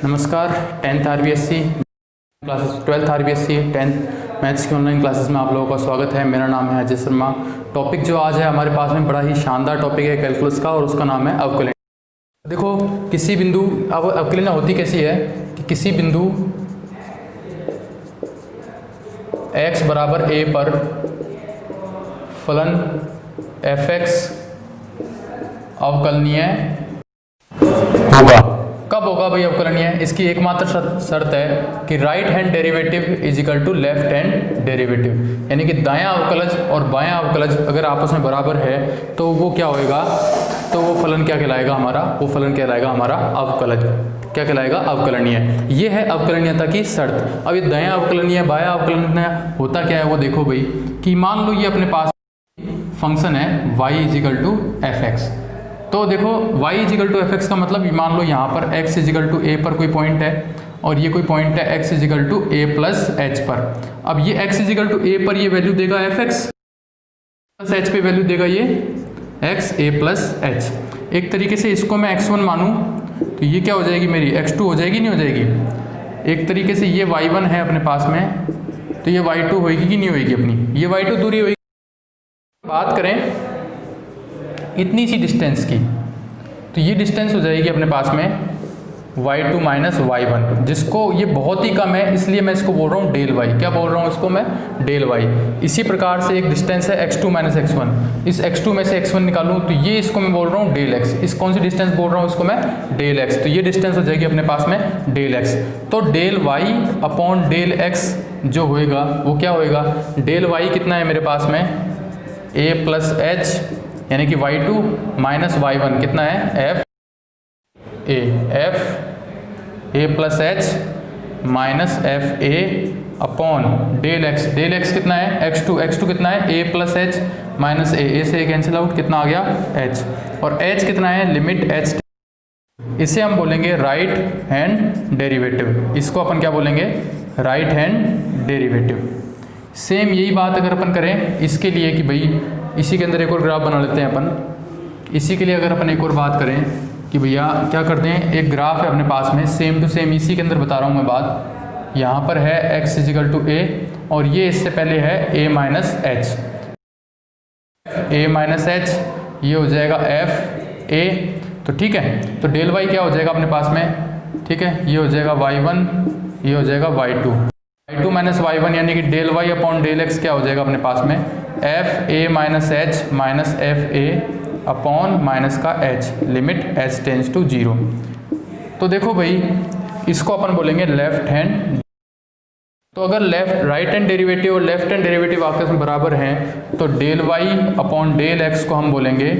नमस्कार, 10th RBSC classes 12th RBSC 10th maths की online classes में आप लोगों का स्वागत है। मेरा नाम है अजय शर्मा। टॉपिक जो आज है हमारे पास में बड़ा ही शानदार टॉपिक है कैलकुलस का, और उसका नाम है अवकलन। देखो, किसी बिंदु अब अवकलन होती कैसी है कि किसी बिंदु x बराबर a पर फलन f(x) अवकलनीय होगा। कब होगा भाई अवकलनीय? इसकी एकमात्र शर्त है कि right hand derivative is equal to left hand derivative, यानी कि दायां अवकलज और बायां अवकलज अगर आपस में बराबर है तो वो क्या होएगा, तो वो फलन क्या कहलाएगा हमारा, वो फलन कहलाएगा हमारा अवकलज। क्या कहलाएगा? अवकलनीय। ये है अवकलनीयता की शर्त। अब ये दायां अवकलनीय बायां अवकलनीय होता क्या है वो देखो भाई, कि मान लो ये अपने पास फंक्शन है y is equal to fx। तो देखो y is equal to fx का मतलब मान लो यहाँ पर x is equal to a पर कोई पॉइंट है और ये कोई पॉइंट है x is equal to a plus h पर। अब ये x is equal to a पर ये वैल्यू देगा fx, प्लस h पे वैल्यू देगा ये x a प्लस h। एक तरीके से इसको मैं x1 मानूँ तो ये क्या हो जाएगी मेरी x2 हो जाएगी, नहीं हो जाएगी? एक तरीके से ये y1 है अपने पास में तो ये y2 होएगी कि नहीं होएगी अपनी, ये y2 दूरी होएगी। बात करें इतनी सी डिस्टेंस की तो ये डिस्टेंस हो जाएगी अपने पास में y2 माइनस y1, जिसको ये बहुत ही कम है इसलिए मैं इसको बोल रहा हूँ डेल y। क्या बोल रहा हूँ इसको मैं? Del y। इसी प्रकार से एक डिस्टेंस है x2 माइनस x1, इस x2 में से x1 निकालूँ तो ये इसको मैं बोल रहा हूँ डेल x। इस कौन सी डिस्टेंस बोल रहा हूँ इसको मैं? Del x। तो ये डिस्टेंस हो जाएगी अपने पास में डेल x। तो del y upon del x जो होएगा वो क्या होएगा? डेल y कितना है मेरे पास में? a प्लस h, यानी कि y2 माइनस y1 कितना है? f a plus h minus F A upon del x। Del x कितना है? x2 कितना है? a plus h minus a से कैंसिल आउट, कितना आ गया? h। और h कितना है? Limit h। इसे हम बोलेंगे राइट हैंड डेरिवेटिव। इसको अपन क्या बोलेंगे? Right hand derivative. सेम यही बात अगर अपन करें इसके लिए कि भाई इसी के अंदर एक और ग्राफ बना लेते हैं अपन। इसी के लिए अगर अपन एक और बात करें कि भैया क्या करते हैं, एक ग्राफ है अपने पास में सेम टू सेम, इसी के अंदर बता रहा हूँ मैं बात। यहाँ पर है x इजिकल टू a और ये इससे पहले है a minus H. a minus H ये हो जाएगा f a। तो ठीक है, तो डेल y क्या हो जाएगा अपने पास में? ठीक है, ये हो जाएगा y1, ये हो जाएगा y2 माइनस y1, यानी कि del y upon del x क्या हो जाएगा अपने पास में? F A minus H minus F A upon minus का h, limit h tends to 0। तो देखो भाई इसको अपन बोलेंगे लेफ्ट हैंड। तो अगर राइट हैंड डेरिवेटिव और लेफ्ट हैंड डेरिवेटिव आपस में बराबर हैं तो del y upon del x को हम बोलेंगे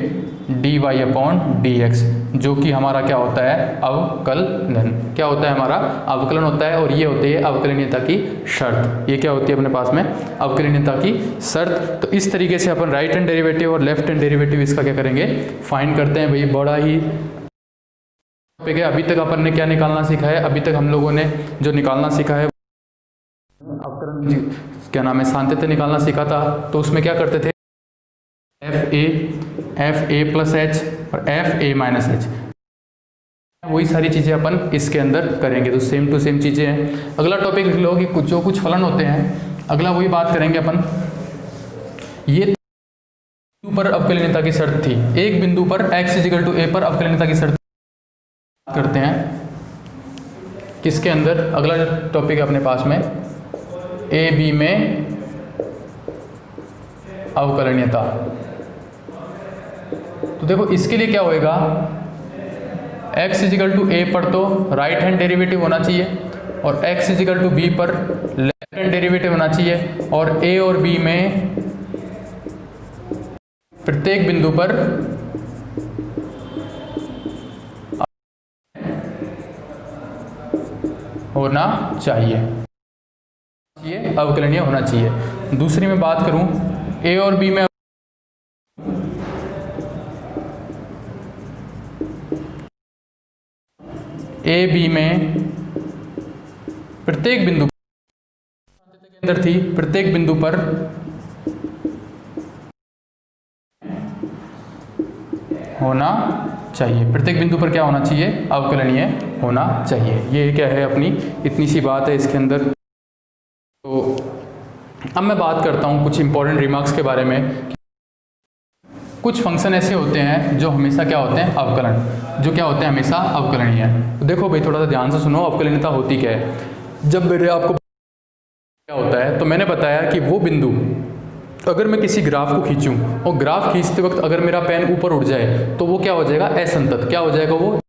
dy अपॉन dx, जो कि हमारा क्या होता है? अवकलन। क्या होता है हमारा? अवकलन होता है। और ये होती है अवकलनीयता की शर्त। ये क्या होती है अपने पास में? अवकलनीयता की शर्त। तो इस तरीके से अपन राइट हैंड डेरिवेटिव और लेफ्ट हैंड डेरिवेटिव इसका क्या करेंगे? फाइंड करते हैं। भाई बड़ा ही टॉपिक है। अभी तक अपन ने क्या निकालना सीखा है? अभी तक हम लोगों ने जो निकालना सीखा है अवकलन, क्या नाम है, सांतत्य निकालना सीखा था। तो उसमें क्या करते थे? एफ ए प्लस एच और एफ ए माइनस एच, वही सारी चीज़ें अपन इसके अंदर करेंगे। तो सेम टू सेम चीज़ें हैं। अगला टॉपिक लिख लो कि जो कुछ फलन होते हैं, अगला वही बात करेंगे अपन। ये बिंदु पर अवकलनीयता की शर्त थी। एक बिंदु पर x इजिकल टू a पर अवकलनीयता की शर्त करते हैं किसके अंदर? अगला टॉपिक है अपने पास में ए बी में अवकलनीयता। तो देखो इसके लिए क्या होएगा? x इजिकल टू a पर तो राइट हैंड डेरिवेटिव होना चाहिए और x इजिकल टू b पर लेफ्ट हैंड डेरिवेटिव होना चाहिए। और a और b में प्रत्येक बिंदु पर होना चाहिए, ये अवकलनीय होना चाहिए। दूसरी में बात करूं a और b में, ए बी में प्रत्येक बिंदु के अंदर थी, प्रत्येक बिंदु पर होना चाहिए, प्रत्येक बिंदु पर क्या होना चाहिए, अवकलनीय होना चाहिए। ये क्या है अपनी इतनी सी बात है इसके अंदर। तो अब मैं बात करता हूँ कुछ इंपॉर्टेंट रिमार्क्स के बारे में। कुछ फंक्शन ऐसे होते हैं जो हमेशा क्या होते हैं, अवकलन, जो क्या होते हैं हमेशा अवकलनीय है। तो देखो भाई थोड़ा सा ध्यान से सुनो, अवकलनीयता होती क्या है। जब मेरे आपको क्या होता है, तो मैंने बताया कि वो बिंदु अगर मैं किसी ग्राफ को खींचूं और ग्राफ खींचते वक्त अगर मेरा पेन ऊपर उठ जाए तो वो क्या हो जाएगा, असंतत। क्या हो जाएगा, वो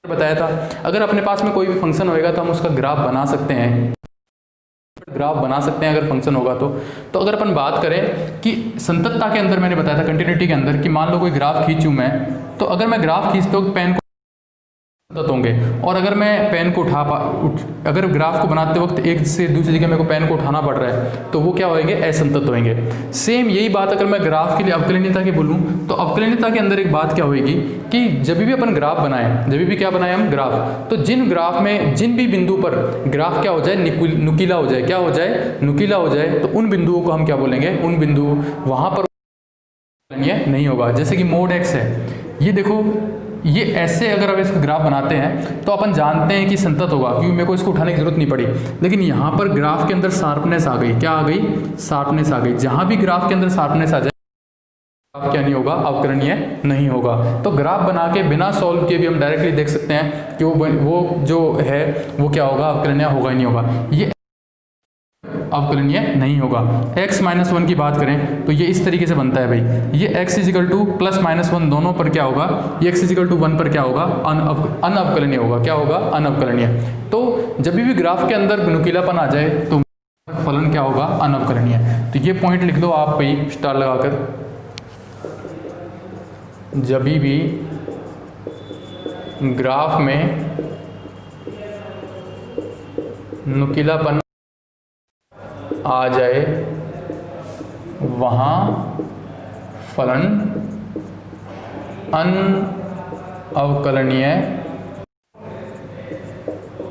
बताया था। अगर अपने पास में कोई भी फंक्शन होएगा तो हम उसका ग्राफ बना सकते हैं, ग्राफ बना सकते हैं अगर फंक्शन होगा तो अगर अपन बात करें कि संततता के अंदर मैंने बताया था, कंटिन्यूटी के अंदर, कि मान लो कोई ग्राफ खींचूं मैं, तो अगर मैं ग्राफ खींचते वक्त पेन को संतत होंगे, और अगर मैं पेन को अगर ग्राफ को बनाते वक्त एक से दूसरी जगह मेरे को पेन को उठाना पड़ रहा है तो वो क्या होंगे, असंतत होंगे। सेम यही बात अगर मैं ग्राफ के लिए अवकलनीयता की बोलूं तो अवकलनीयता के अंदर एक बात क्या होगी कि जब भी अपन ग्राफ बनाएं, जब भी क्या बनाएं हम ग्राफ, तो जिन ग्राफ में जिन भी बिंदु पर ग्राफ क्या हो जाए, नुकीला हो जाए, क्या हो जाए, नुकीला हो जाए, तो उन बिंदुओं को हम क्या बोलेंगे, उन बिंदु वहां पर नहीं होगा। जैसे कि मोड एक्स है, ये देखो, ये ऐसे अगर हम इसका ग्राफ बनाते हैं तो अपन जानते हैं कि संतत होगा क्योंकि मेरे को इसको उठाने की जरूरत नहीं पड़ी। लेकिन यहाँ पर ग्राफ के अंदर शार्पनेस आ गई, क्या आ गई, शार्पनेस आ गई। जहाँ भी ग्राफ के अंदर शार्पनेस आ जाए ग्राफ क्या नहीं होगा, अवकलनीय नहीं होगा। तो ग्राफ बना के बिना सॉल्व किए भी हम डायरेक्टली देख सकते हैं कि वो जो है वो क्या होगा, अवकलनीय होगा ही नहीं होगा, ये अवकलनीय नहीं होगा। x माइनस 1 की बात करें तो ये इस तरीके से बनता है भाई, ये x is equal to plus minus 1 दोनों पर क्या होगा, ये x इजिकल टू 1 पर क्या होगा, अनअवकलनीय होगा। क्या होगा, अनअवकलनीय। तो जब भी ग्राफ के अंदर नुकीलापन आ जाए तो फलन क्या होगा, अनअवकलनीय। तो ये पॉइंट लिख दो आप भाई स्टार लगाकर। जब भी ग्राफ में नुकीलापन आ जाए वहाँ फलन अनअवकलनीय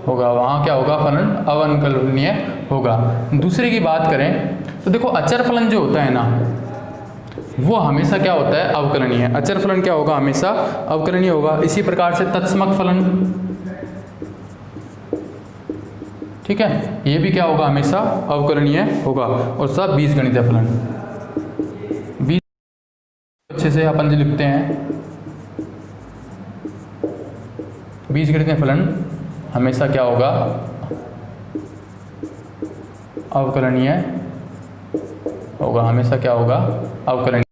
होगा, वहाँ क्या होगा, फलन अवकलनीय होगा। दूसरे की बात करें तो देखो अचर फलन जो होता है ना वो हमेशा क्या होता है, अवकलनीय। अचर फलन क्या होगा, हमेशा अवकलनीय होगा। इसी प्रकार से तत्समक फलन, ठीक है, ये भी क्या होगा, हमेशा अवकलनीय होगा। और सब बीजगणितीय फलन, बीज अच्छे से अपन जो लिखते हैं, बीजगणितीय फलन हमेशा क्या होगा, अवकलनीय होगा, हमेशा क्या होगा, अवकलनीय।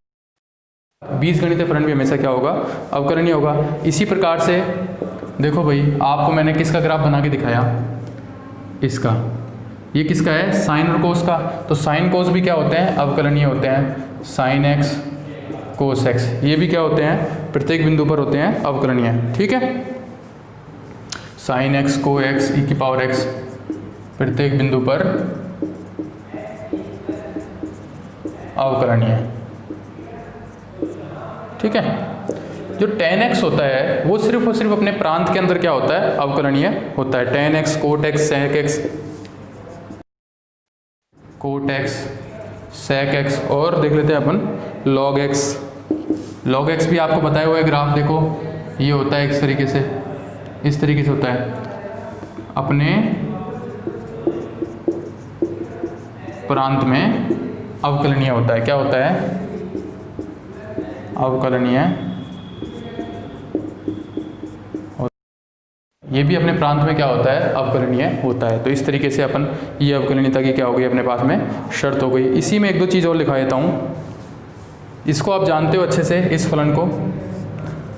बीजगणितीय फलन भी हमेशा क्या होगा, अवकलनीय होगा। इसी प्रकार से देखो भाई, आपको मैंने किसका ग्राफ बना के दिखाया, इसका, ये किसका है, साइन और कोस का। तो साइन कोस भी क्या होते हैं, अवकलनीय होते हैं। साइन एक्स कोस एक्स ये भी क्या होते हैं, प्रत्येक बिंदु पर होते हैं अवकलनीय, ठीक है। साइन एक्स को एक्स ई की पावर एक्स प्रत्येक बिंदु पर अवकलनीय, ठीक है। जो tan x होता है वो सिर्फ और सिर्फ अपने प्रांत के अंदर क्या होता है, अवकलनीय होता है। tan x, cot x, sec x, cot x, sec x, और देख लेते हैं अपन log x। log x भी आपको बताया हुआ है ग्राफ, देखो ये होता है इस तरीके से, इस तरीके से होता है, अपने प्रांत में अवकलनीय होता है। क्या होता है, अवकलनीय। ये भी अपने प्रांत में क्या होता है, अवकलनीय होता है। तो इस तरीके से अपन ये अवकलनीयता की क्या हो गई अपने पास में शर्त हो गई। इसी में एक दो चीज़ और लिखा देता हूँ, इसको आप जानते हो अच्छे से, इस फलन को,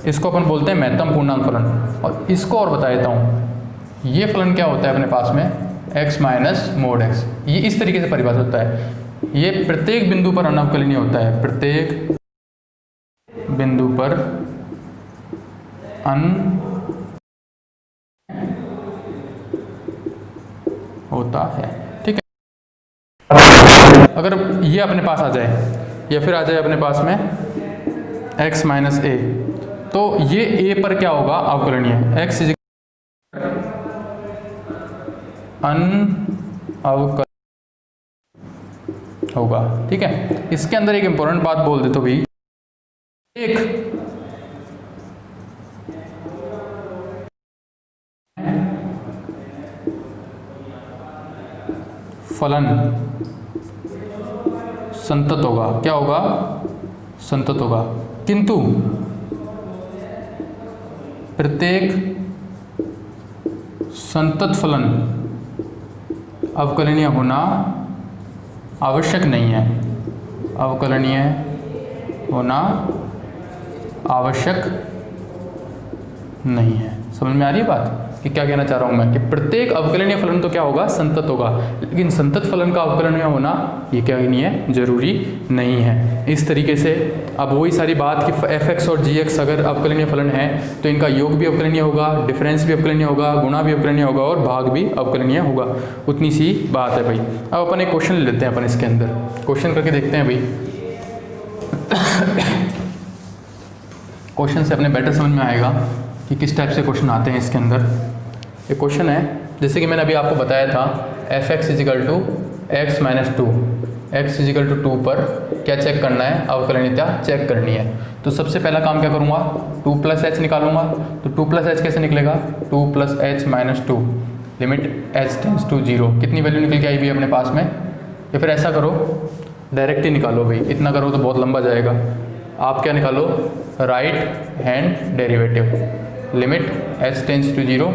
इसको अपन बोलते हैं महत्तम पूर्णांक फलन। और इसको और बता देता हूँ, ये फलन क्या होता है अपने पास में, x माइनस मोड x। ये इस तरीके से परिभाषित होता है, ये प्रत्येक बिंदु पर अनअवकलनीय होता है, प्रत्येक बिंदु पर होता है, ठीक है। अगर ये अपने पास आ जाए या फिर आ जाए अपने पास में x माइनस ए, तो ये a पर क्या होगा, अवकलनीय। x अनअवकलनीय होगा, ठीक है। इसके अंदर एक इंपॉर्टेंट बात बोल देते भाई, एक फलन संतत होगा। क्या होगा? संतत होगा। किंतु प्रत्येक संतत फलन अवकलनीय होना आवश्यक नहीं है। अवकलनीय होना आवश्यक नहीं है। समझ में आ रही है बात कि क्या कहना चाह रहा हूँ मैं, कि प्रत्येक अवकलनीय फलन तो क्या होगा? संतत होगा, लेकिन संतत फलन का अवकलनीय होना ये क्या नहीं है? जरूरी नहीं है। इस तरीके से अब वही सारी बात कि f(x) और g(x) अगर अवकलनीय फलन है तो इनका योग भी अवकलनीय होगा, डिफरेंस भी अवकलनीय होगा, गुणा भी अवकलनीय होगा और भाग भी अवकलनीय होगा। उतनी सी बात है भाई। अब अपन एक क्वेश्चन ले लेते हैं, अपन इसके अंदर क्वेश्चन करके देखते हैं भाई। क्वेश्चन से अपने बेटर समझ में आएगा कि किस टाइप से क्वेश्चन आते हैं इसके अंदर। एक क्वेश्चन है जैसे कि मैंने अभी आपको बताया था f(x) = x - 2, x = 2 पर क्या चेक करना है? अवकलनीयता चेक करनी है। तो सबसे पहला काम क्या करूँगा? 2 + h निकालूंगा। तो 2 + h कैसे निकलेगा? 2 + h - 2 limit h tends to 0। कितनी वैल्यू निकल के आई भी अपने पास में? या फिर ऐसा करो डायरेक्ट ही निकालो भाई, इतना करो तो बहुत लंबा जाएगा। आप क्या निकालो? Right hand derivative limit h tends to 0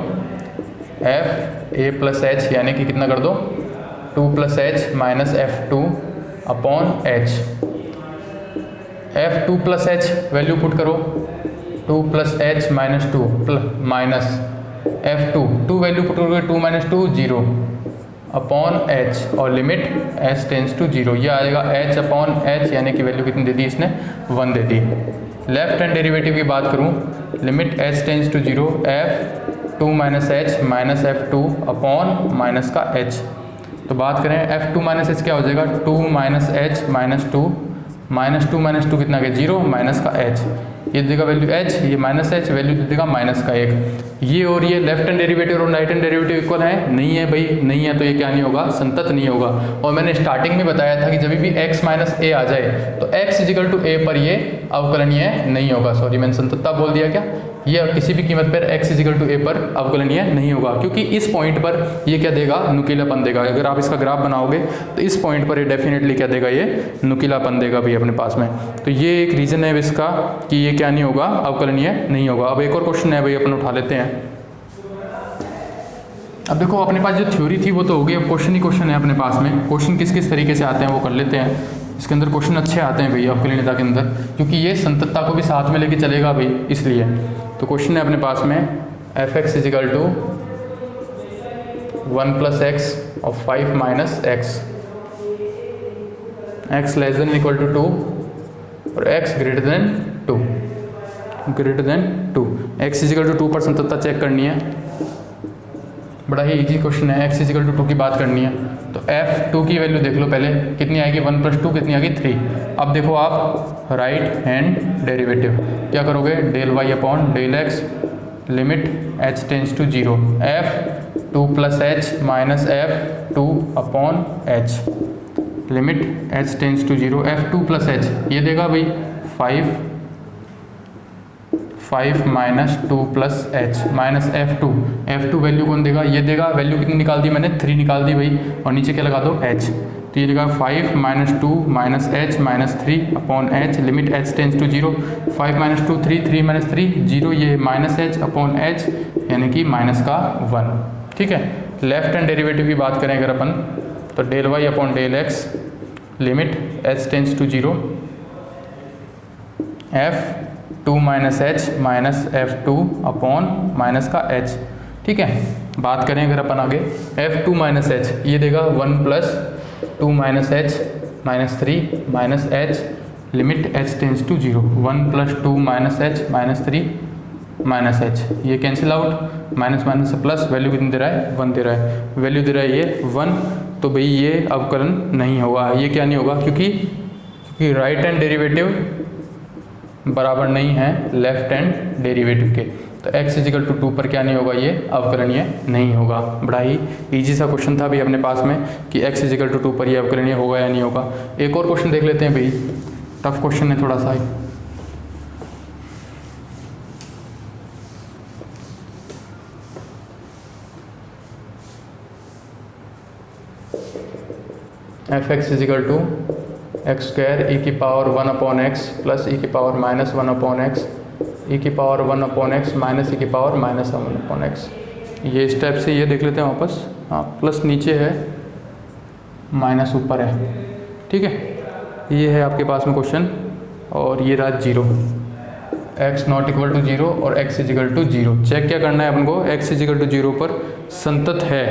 f a + h, यानी कि कितना कर दो? 2 + h - f2 upon h। f2 + h value put करो, 2 + h - 2 minus f2, 2 value put करोगे 2 - 2 0 अपॉन h और लिमिट h टेंड्स टू 0। ये आएगा h अपॉन h, यानी कि वैल्यू कितनी दे दी इसने? 1 दे दी। लेफ्ट हैंड डेरिवेटिव की बात करूँ, limit h tends to 0 f2 - h - f2 upon minus का h। तो बात करें f2 - h क्या हो जाएगा? 2 - h - 2 -2 - 2 कितना गया? 0 माइनस का h। ये देगा वैल्यू h, ये माइनस h, वैल्यू दे देगा माइनस का 1। ये और ये लेफ्ट हैंड डेरिवेटिव और राइट हैंड डेरिवेटिव इक्वल है? नहीं है भाई, नहीं है। तो ये क्या नहीं होगा? संतत नहीं होगा। और मैंने स्टार्टिंग में बताया था कि जब भी x - a आ जाए तो x = a पर ये अवकलनीय नहीं होगा। सॉरी, मैंने संततता बोल दिया क्या? ये किसी भी कीमत पर x = a पर अवकलनीय नहीं होगा, क्योंकि इस पॉइंट पर ये क्या देगा? नुकीलापन देगा। अगर आप इसका ग्राफ बनाओगे तो इस पॉइंट पर ये डेफिनेटली क्या देगा? ये नुकीलापन देगा भी अपने पास में। तो ये एक रीज़न है इसका कि ये क्या नहीं होगा? अवकलनीय नहीं होगा। अब एक और क्वेश्चन है भाई, अपन उठा लेते हैं। अब देखो अपने पास जो थ्योरी थी वो तो हो गई, अब क्वेश्चन ही क्वेश्चन है अपने पास में। क्वेश्चन किस किस तरीके से आते हैं वो कर लेते हैं। इसके अंदर क्वेश्चन अच्छे आते हैं भाई अवकलनीयता के अंदर, क्योंकि ये संततता को भी साथ में लेके चलेगा भाई, इसलिए। तो क्वेश्चन है अपने पास में f(x) = 1 + x और 5 - x, x <= 2 और x <= 2, x = 2 पर संततता चेक करनी है। बड़ा ही इजी क्वेश्चन है। x = 2 की बात करनी है तो f2 की वैल्यू देख लो पहले, कितनी आएगी? 1 + 2 कितनी आएगी? 3। अब देखो आप राइट हैंड डेरिवेटिव क्या करोगे? del y upon del x limit h tends to 0 f2 + h - f2 upon h limit h tends to 0 f2 + h ये देगा भाई 5 - 2 + h माइनस f2 वैल्यू कौन देगा? ये देगा। वैल्यू कितनी निकाल दी मैंने? 3 निकाल दी भाई, और नीचे क्या लगा दो? h। तो ये देगा 5 - 2 - h - 3 upon h limit h tends to 0 5 - 2 3 3 - 3 0, ये -h अपॉन h यानी कि माइनस का 1। ठीक है। लेफ्ट हैंड डेरिवेटिव की बात करें अगर अपन, तो del y upon del x limit h tends to 0 f2 - h - f2 upon minus का h। ठीक है। बात करें अगर अपन आगे f2 - h ये देगा 1 + 2 - h - 3 - h limit h tends to 0 1 + 2 - h - 3 - h ये कैंसिल आउट, माइनस माइनस से प्लस, वैल्यू कितनी दे रहा है? 1 दे रहा है, वैल्यू दे रहा है ये 1। तो भाई ये अवकलन नहीं होगा। ये क्या नहीं होगा? क्योंकि राइट हैंड डेरिवेटिव बराबर नहीं है लेफ्ट हैंड डेरिवेटिव के। तो x = 2 पर क्या नहीं होगा? ये अवकलनीय नहीं होगा। बड़ा ही इजी सा क्वेश्चन था भी अपने पास में कि x = 2 पर ये अवकलनीय होगा या नहीं होगा। एक और क्वेश्चन देख लेते हैं भाई, टफ क्वेश्चन है थोड़ा सा। F X is equal to X square E की power 1 upon X plus E की power minus 1 upon X E की power 1 upon X minus E की पावर माइनस 1 अपॉन एक्स। ये इस टाइप से ये देख लेते हैं वापस। हाँ, प्लस नीचे है, माइनस ऊपर है, ठीक है। ये है आपके पास में क्वेश्चन, और ये रहा 0, x नॉट इक्वल टू 0 और x इजिकल टू 0। चेक क्या करना है अपन को, x इजिकल टू 0 पर संतत है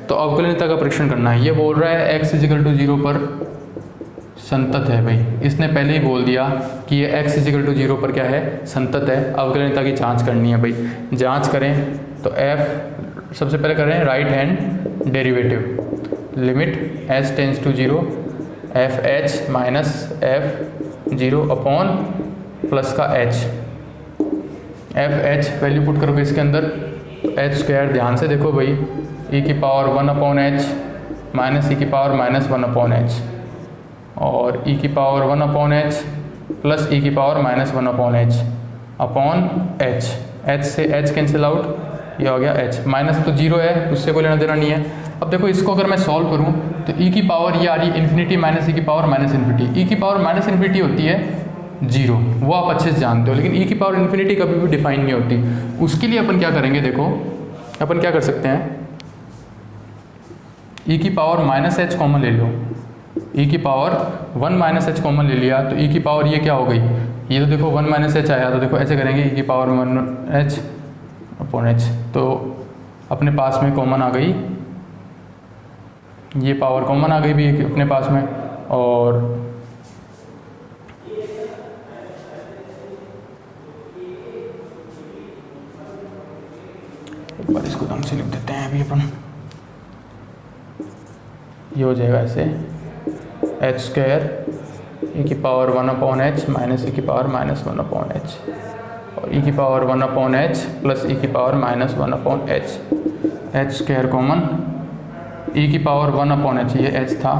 तो अवकलनीयता का परीक्षण करना है। ये बोल रहा है x इजिकल टू 0 पर संतत है। भाई इसने पहले ही बोल दिया कि ये x इजिकल टू 0 पर क्या है, संतत है। अवकलनीयता की जांच करनी है। भाई जांच करें तो f सबसे पहले करें right hand derivative, limit h tends to 0 F H minus F 0 upon plus का h, F H value put करोगे इसके अंदर, एच स्क्वायर ध्यान से देखो भाई, ई की power 1 upon H minus E की पावर माइनस 1 अपॉन एच, और ई की power 1 upon H plus E की power minus 1 upon H upon H. H से एच कैंसिल आउट, ये हो गया एच। माइनस तो 0 है, उससे कोई लेना देना नहीं है। अब देखो इसको अगर मैं सॉल्व करूँ तो ई की पावर ये आ रही है इन्फिनिटी माइनस ई की पावर माइनस इन्फिनिटी। ई की पावर माइनस इन्फिनिटी होती है 0, वो आप अच्छे से जानते हो, लेकिन ई की पावर इन्फिनिटी कभी भी डिफाइन नहीं होती। उसके लिए अपन क्या करेंगे, देखो अपन क्या कर सकते हैं, ई की पावर माइनस एच कॉमन ले लो, ई की पावर 1 माइनस एच कॉमन ले लिया तो ई की पावर ये क्या हो गई, ये तो देखो 1 माइनस एच आया, तो देखो ऐसे करेंगे ई की पावर 1 एच अपॉन एच, तो अपने पास में कॉमन आ गई, ये पावर कॉमन आ गई भी अपने पास में। और एक बार इसको ढंग से लिख देते हैं अभी अपन, ये हो जाएगा ऐसे, एच स्क्वायर ई की power 1 upon H minus E की पावर माइनस 1 अपॉन एच, और ई की power 1 upon H plus E की power minus 1 upon H, H square common, E की पावर 1 अपॉन एच, ये एच था,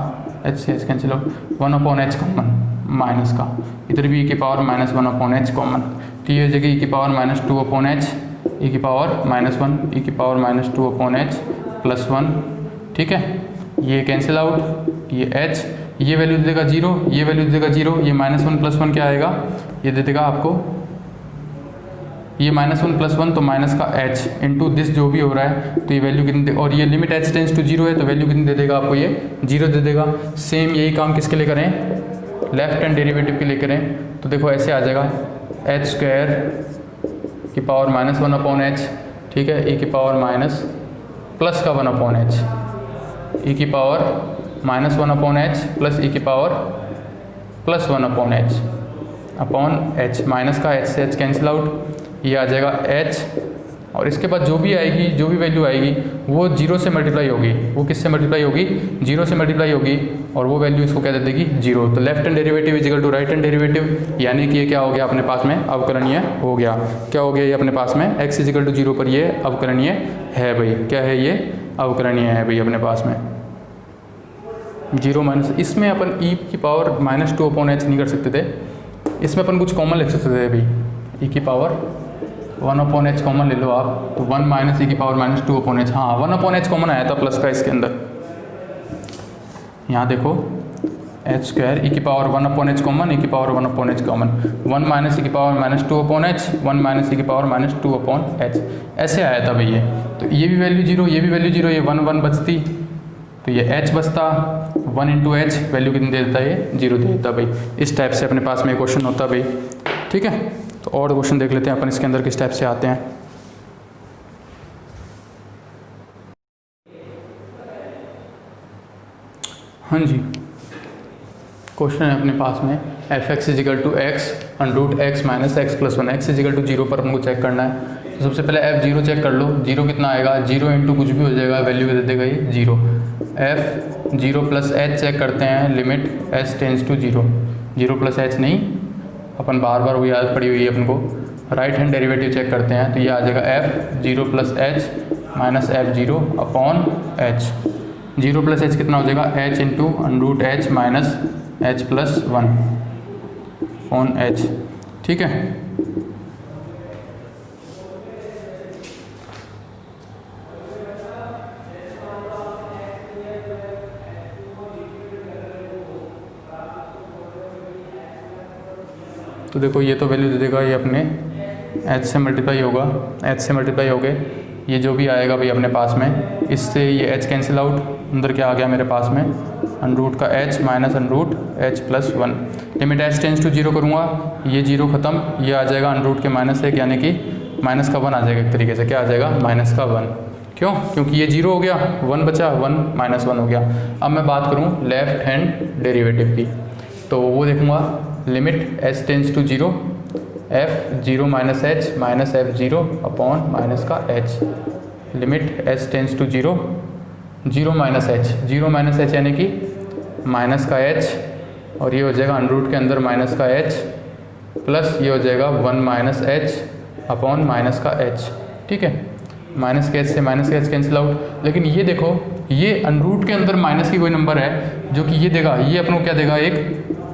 एच से H cancel out, 1 upon H common minus का, इधर भी ई की power minus 1 upon H common, तो ये हो जाएगी ई की power minus 2 upon H, E की पावर माइनस 1, ई की power minus 2 upon H plus 1, ठीक है। ये कैंसिल आउट, ये एच, ये वैल्यू दे देगा 0, ये वैल्यू दे देगा 0, ये माइनस 1 प्लस 1 क्या आएगा, ये दे देगा आपको, ये माइनस 1 प्लस 1 तो माइनस का h इंटू दिस जो भी हो रहा है, तो ये वैल्यू कितनी दे, और ये लिमिट h टेंस टू 0 है तो वैल्यू कितनी दे देगा आपको, ये 0 दे देगा। सेम यही काम किसके लिए करें, लेफ्ट हैंड डेरिवेटिव के लिए करें, तो देखो ऐसे आ जाएगा एच स्क्वायर की पावर माइनस 1 अपॉन एच, ठीक है, ई की पावर माइनस प्लस का 1 अपॉन एच, ई की power minus 1 upon H plus E की power plus 1 upon H upon H, minus का एच से एच कैंसिल आउट, ये आ जाएगा h, और इसके बाद जो भी आएगी, जो भी वैल्यू आएगी वो 0 से मल्टीप्लाई होगी, वो किससे मल्टीप्लाई होगी, 0 से मल्टीप्लाई होगी, और वो वैल्यू इसको क्या दे देगी, 0। तो left hand derivative is equal to right hand derivative, यानी कि ये क्या हो गया अपने पास में, अवकलनीय हो गया। क्या हो गया ये अपने पास में, x इजिकल टू 0 पर ये अवकलनीय है। भाई क्या है, ये अवकलनीय है भाई अपने पास में। 0 माइनस, इसमें अपन ई की पावर माइनस 2 अपॉन एच नहीं कर सकते थे, इसमें अपन कुछ कॉमन लिख सकते थे भाई, ई की पावर 1 अपॉन एच कॉमन ले लो आप, तो 1 माइनस ई की पावर माइनस 2 अपॉन एच, हाँ 1 अपॉन एच कॉमन आया था प्लस का इसके अंदर, यहाँ देखो एच स्क्वायर ई की power 1 upon H common, E की power 1 upon H common, 1 minus E की power minus 2 upon H, 1 minus E की पावर माइनस 2 अपॉन एच, ऐसे आया था भाई ये। तो ये भी वैल्यू 0, ये भी वैल्यू 0, ये 1 1 बचती, तो ये h बचता, 1 इंटू एच वैल्यू कितनी दे देता है, ये 0 दे देता भाई। इस टाइप से अपने पास में क्वेश्चन होता भाई, ठीक है। तो और क्वेश्चन देख लेते हैं अपन इसके अंदर किस टाइप से आते हैं। हाँ जी, क्वेश्चन है अपने पास में F X is equal to X under root X minus X plus 1, X is equal to 0 पर हमको चेक करना है। तो सबसे पहले f0 चेक कर लो, 0 कितना आएगा, 0 इंटू कुछ भी हो जाएगा, वैल्यू दे देगा ये 0। f0 प्लस h चेक करते हैं, limit h tends to 0, 0 plus h नहीं, अपन बार बार वो याद पड़ी हुई है अपन को। राइट हैंड डेरिवेटिव चेक करते हैं, तो ये आ जाएगा f0 plus h minus f0 upon h, 0 plus h कितना हो जाएगा, h into under root h minus h plus 1 upon h, ठीक है। तो देखो ये तो वैल्यू दे देगा, ये अपने h से मल्टीप्लाई होगा, h से मल्टीप्लाई हो गए, ये जो भी आएगा भाई अपने पास में, इससे ये h कैंसिल आउट, अंदर क्या आ गया मेरे पास में, अंडरूट का h minus under root h+1। Limit h tends to 0 करूँगा, ये 0 ख़त्म, ये आ जाएगा अंडरूट के -1, यानी कि माइनस का 1 आ जाएगा एक तरीके से। क्या आ जाएगा? माइनस का 1। क्यों? क्योंकि ये 0 हो गया, 1 बचा, 1 -1 हो गया। अब मैं बात करूँ लेफ्ट हैंड डेरिवेटिव की, तो वो देखूँगा limit h tends to 0 f0 minus h minus f0 upon minus का h, limit h tends to 0 0 minus h, 0 minus h यानी कि माइनस का h, और ये हो जाएगा अंडरूट के अंदर माइनस का h प्लस ये हो जाएगा 1 माइनस h अपॉन माइनस का h। ठीक है, माइनस के h से माइनस का h कैंसिल आउट। लेकिन ये देखो, ये अंडरूट के अंदर माइनस की कोई नंबर है जो कि ये देगा, ये अपनों क्या देगा, एक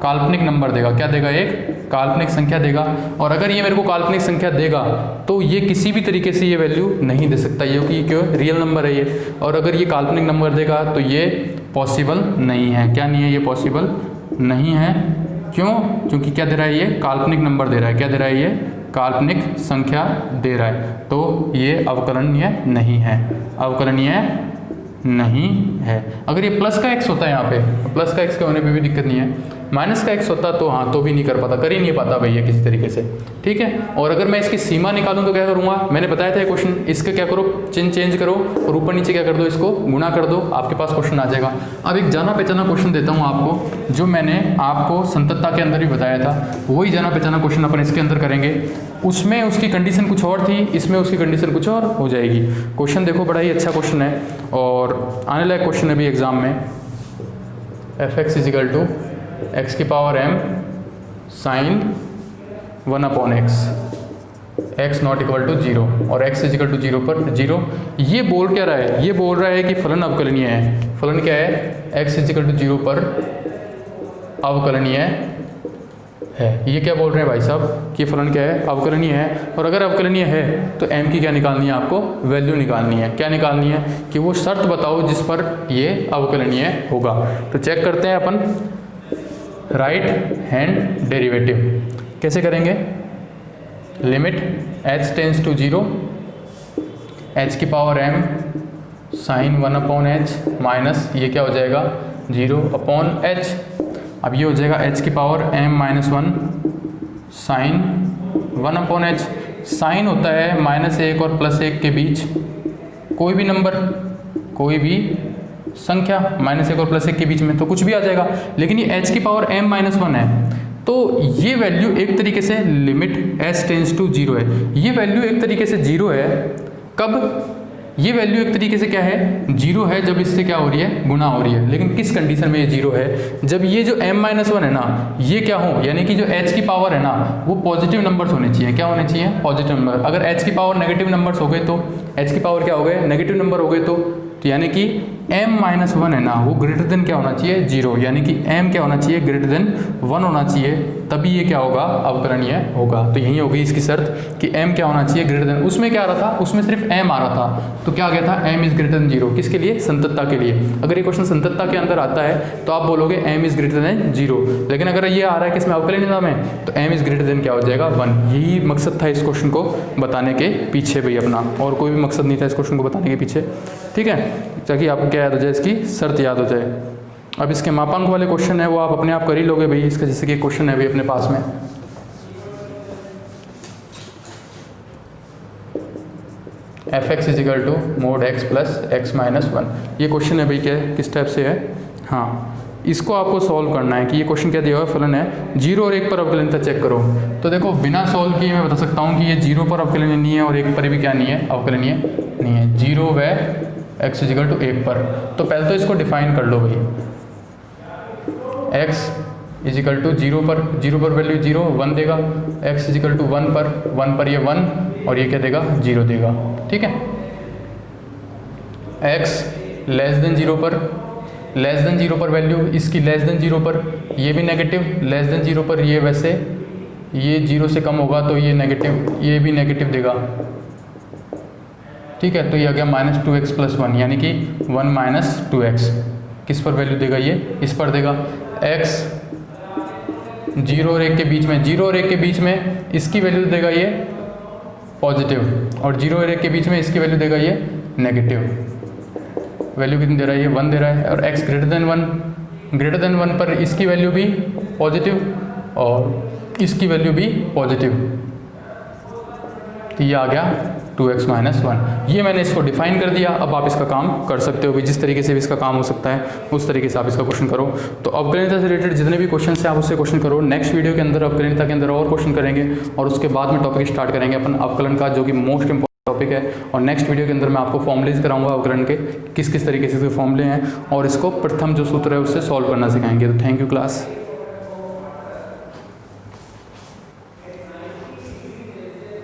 काल्पनिक नंबर देगा। क्या देगा? एक काल्पनिक संख्या देगा। और अगर ये मेरे को काल्पनिक संख्या देगा तो ये किसी भी तरीके से ये वैल्यू नहीं दे सकता, क्योंकि क्यों, रियल नंबर है ये। और अगर ये काल्पनिक नंबर देगा तो ये पॉसिबल नहीं है। क्या नहीं है? ये पॉसिबल नहीं है। क्यों? क्योंकि क्या दे रहा है, ये काल्पनिक नंबर दे रहा है। क्या दे रहा है? ये काल्पनिक संख्या दे रहा है, तो ये अवकलनीय नहीं है, अवकलनीय नहीं है। अगर ये प्लस का x होता है, यहाँ पे प्लस का x के होने पे भी दिक्कत नहीं है, माइनस का x होता तो हाँ, तो भी नहीं कर पाता, कर ही नहीं पाता भैया किसी तरीके से। ठीक है, और अगर मैं इसकी सीमा निकालूं तो क्या करूँगा, मैंने बताया था क्वेश्चन, इसका क्या करो, चेंज करो और ऊपर नीचे क्या कर दो, इसको गुणा कर दो, आपके पास क्वेश्चन आ जाएगा। अब एक जाना पहचाना क्वेश्चन देता हूँ आपको, जो मैंने आपको संततता के अंदर भी बताया था, वही जाना पहचाना क्वेश्चन अपन इसके अंदर करेंगे। उसमें उसकी कंडीशन कुछ और थी, इसमें उसकी कंडीशन कुछ और हो जाएगी। क्वेश्चन देखो, बड़ा ही अच्छा क्वेश्चन है और आने लायक क्वेश्चन है भी एग्जाम में। f(x) = x की power m sin 1/x, x not equal to 0 और x इक्वल टू 0 पर 0। ये बोल क्या रहा है? ये बोल रहा है कि फलन अवकलनीय है। फलन क्या है? x इक्वल टू 0 पर अवकलनीय है। ये क्या बोल रहे हैं भाई साहब कि फलन क्या है? अवकलनीय है। और अगर अवकलनीय है तो m की क्या निकालनी है? आपको वैल्यू निकालनी है। क्या निकालनी है? कि वो शर्त बताओ जिस पर ये अवकलनीय होगा। तो चेक करते हैं अपन राइट हैंड डेरिवेटिव कैसे करेंगे। Limit h tends to 0 h की power m sin 1/h minus ये क्या हो जाएगा 0/h। अब ये हो जाएगा h की power m-1 sin 1/h। Sign होता है -1 और +1 के बीच कोई भी नंबर, कोई भी संख्या, -1 और +1 के बीच में तो कुछ भी आ जाएगा। लेकिन ये h की पावर m-1 है, तो ये वैल्यू एक तरीके से लिमिट h टेंस टू 0 है। ये वैल्यू एक तरीके से 0 है। कब? ये वैल्यू एक तरीके से क्या है? 0 है जब इससे क्या हो रही है? गुना हो रही है। लेकिन किस कंडीशन में ये 0 है? जब ये जो m-1 है ना, ये क्या हो, यानी कि जो h की पावर है ना, वो पॉजिटिव नंबर्स होने चाहिए। क्या होने चाहिए? Positive number. अगर h की पावर नेगेटिव नंबर्स हो गए तो, h की पावर क्या हो गए? नेगेटिव नंबर हो गए तो यानी कि m-1 है ना, वो ग्रेटर देन क्या होना चाहिए? 0। यानी कि m क्या होना चाहिए? ग्रेटर देन 1 होना चाहिए, तभी ये क्या होगा? अवकलनीय होगा। तो यही होगी इसकी शर्त कि m क्या होना चाहिए? Greater than. उसमें क्या आ रहा था? उसमें सिर्फ m आ रहा था, तो क्या आ गया था? m is greater than 0। किसके लिए? संततता के लिए। अगर ये क्वेश्चन संततता के अंदर आता है तो आप बोलोगे m इज ग्रेटर देन 0। लेकिन अगर ये आ रहा है कि इसमें अवकलनीय में, तो m इज ग्रेटर देन क्या हो जाएगा? 1। यही मकसद था इस क्वेश्चन को बताने के पीछे भाई अपना, और कोई भी मकसद नहीं था इस क्वेश्चन को बताने के पीछे। ठीक है, ताकि आपको क्या याद हो जाए, इसकी शर्त याद हो जाए। अब इसके मापांक वाले क्वेश्चन है वो आप अपने आप कर ही लोगे भाई। इसका जैसे कि क्वेश्चन है भाई अपने पास में, f(x) = mod x plus x minus 1। ये क्वेश्चन है भाई, क्या किस टाइप से है? हाँ, इसको आपको सॉल्व करना है कि ये क्वेश्चन क्या दिया हुआ है, फलन है 0 और 1 पर अवकलनीयता चेक करो। तो देखो बिना सॉल्व किए मैं बता सकता हूँ कि ये 0 पर अवकलनीय नहीं है और 1 पर भी क्या नहीं है? अवकलनीय नहीं है। 0 व x = 1 पर। तो पहले तो इसको डिफाइन कर लो भाई। x = 0 पर, 0 पर वैल्यू 0 1 देगा, x = 1 पर ये 1 और ये क्या देगा? 0 देगा। ठीक है, x <0 पर, <0 पर वैल्यू इसकी <0 पर, ये भी नेगेटिव, <0 पर ये वैसे ये 0 से कम होगा तो ये नेगेटिव, ये भी नेगेटिव देगा। ठीक है, तो ये आ गया -2x + 1 यानी कि 1 - 2x। किस पर वैल्यू देगा? ये इस पर देगा। x 0 और 1 के बीच में, 0 और 1 के बीच में इसकी वैल्यू देगा ये पॉजिटिव, और 0 और 1 के बीच में इसकी वैल्यू देगा ये नेगेटिव। वैल्यू कितनी दे रहा है ये 1 दे रहा है, और x ग्रेटर देन 1 पर इसकी वैल्यू भी पॉजिटिव और इसकी वैल्यू भी पॉजिटिव, तो ये आ गया 2x - 1। ये मैंने इसको डिफाइन कर दिया। अब आप इसका काम कर सकते हो भी, जिस तरीके से भी इसका काम हो सकता है उस तरीके से आप इसका क्वेश्चन करो। तो अवगणिता से रिलेटेड जितने भी क्वेश्चन हैं आप उससे क्वेश्चन करो। नेक्स्ट वीडियो के अंदर अवगणिता के अंदर और क्वेश्चन करेंगे, और उसके बाद में टॉपिक स्टार्ट करेंगे अपन अवकलन का, जो कि मोस्ट इंपॉर्टेंट टॉपिक है। और नेक्स्ट वीडियो के अंदर मैं आपको फॉर्मुलेज कराऊंगा अवकलन के, किस किस तरीके से इसके फॉर्मूले हैं, और इसको प्रथम जो सूत्र है उससे सॉल्व करना सिखाएंगे। तो थैंक यू क्लास।